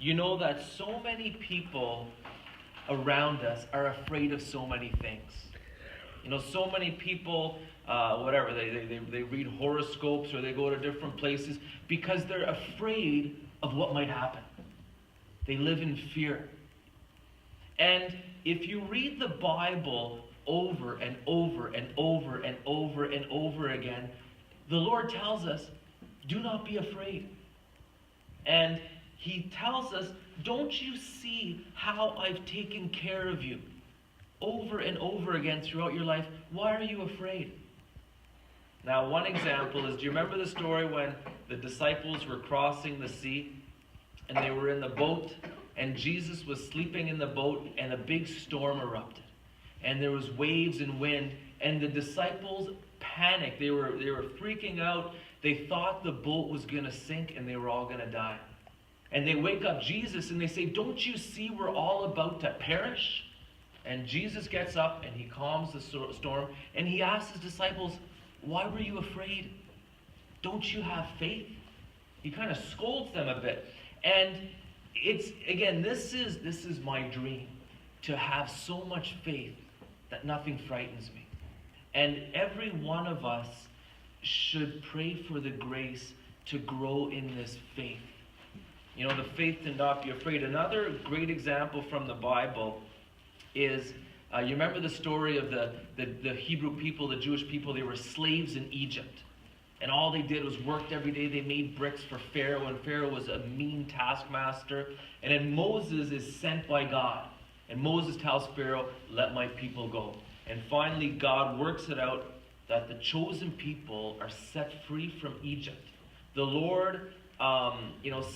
You know that so many people around us are afraid of so many things. You know, so many people, whatever, they read horoscopes or they go to different places because they're afraid of what might happen. They live in fear. And if you read the Bible over and over and over and over and over again, the Lord tells us, do not be afraid. And he tells us, don't you see how I've taken care of you? Over and over again throughout your life. Why are you afraid? Now, one example is, do you remember the story when the disciples were crossing the sea and they were in the boat and Jesus was sleeping in the boat and a big storm erupted and there was waves and wind and the disciples panicked. They were freaking out. They thought the boat was going to sink and they were all going to die. And they wake up Jesus and they say, don't you see we're all about to perish? And Jesus gets up and he calms the storm and he asks his disciples, why were you afraid? Don't you have faith? He kind of scolds them a bit. And it's, again, this is my dream, to have so much faith that nothing frightens me. And every one of us should pray for the grace to grow in this faith. You know, the faith to not be afraid. Another great example from the Bible is, you remember the story of the Hebrew people, the Jewish people. They were slaves in Egypt. And all they did was worked every day. They made bricks for Pharaoh, and Pharaoh was a mean taskmaster. And then Moses is sent by God. And Moses tells Pharaoh, let my people go. And finally, God works it out that the chosen people are set free from Egypt. The Lord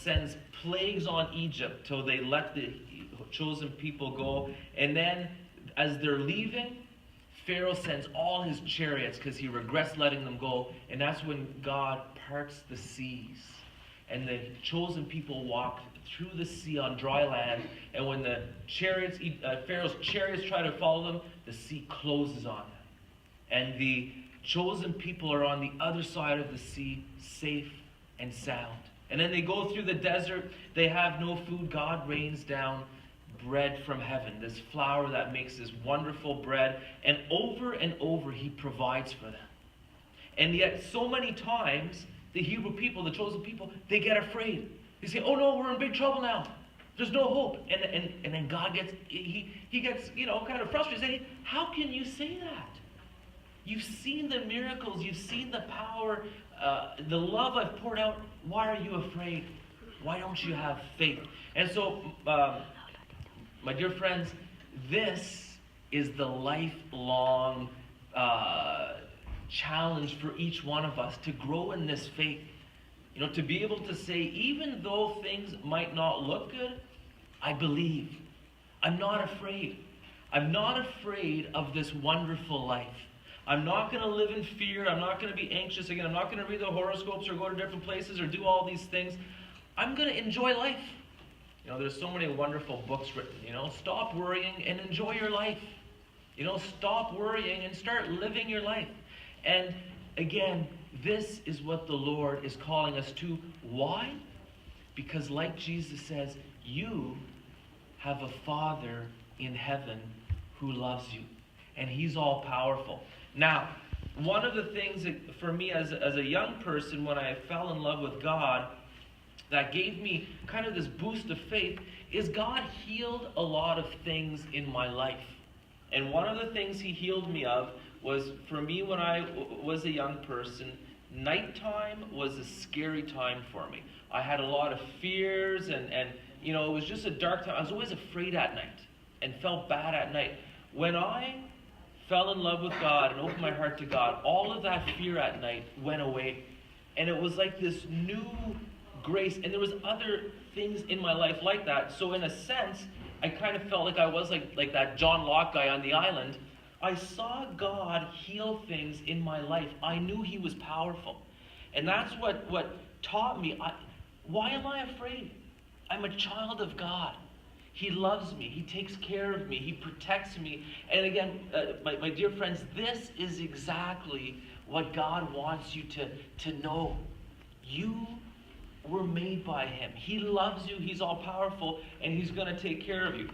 sends plagues on Egypt till they let the chosen people go. And then as they're leaving, Pharaoh sends all his chariots because he regrets letting them go. And that's when God parts the seas. And the chosen people walk through the sea on dry land. And when the chariots, Pharaoh's chariots try to follow them, the sea closes on them. And the chosen people are on the other side of the sea, safe and sound. And then they go through the desert. They have no food. God rains down bread from heaven, this flour that makes this wonderful bread. And over he provides for them. And yet so many times, the Hebrew people, the chosen people, they get afraid. They say, oh no, we're in big trouble now. There's no hope. And then God gets, he gets, kind of frustrated. Saying, how can you say that? You've seen the miracles. You've seen the power, the love I've poured out. Why are you afraid? Why don't you have faith? And so, my dear friends, this is the lifelong challenge for each one of us to grow in this faith. To be able to say, even though things might not look good, I believe. I'm not afraid. I'm not afraid of this wonderful life. I'm not going to live in fear. I'm not going to be anxious again. I'm not going to read the horoscopes or go to different places or do all these things. I'm going to enjoy life. There's so many wonderful books written. Stop worrying and enjoy your life. Stop worrying and start living your life. And again, this is what the Lord is calling us to. Why? Because like Jesus says, you have a Father in heaven who loves you. And He's all powerful. Now, one of the things that for me as a young person, when I fell in love with God, that gave me kind of this boost of faith, is God healed a lot of things in my life. And one of the things He healed me of was, for me when I was a young person, nighttime was a scary time for me. I had a lot of fears and it was just a dark time. I was always afraid at night and felt bad at night. When I fell in love with God and opened my heart to God, all of that fear at night went away. And it was like this new grace. And there was other things in my life like that. So in a sense, I kind of felt like I was like that John Locke guy on the island. I saw God heal things in my life. I knew He was powerful. And that's what taught me. Why am I afraid? I'm a child of God. He loves me. He takes care of me. He protects me. And again, my dear friends, this is exactly what God wants you to know. You we're made by him. He loves you. He's all powerful, and he's going to take care of you.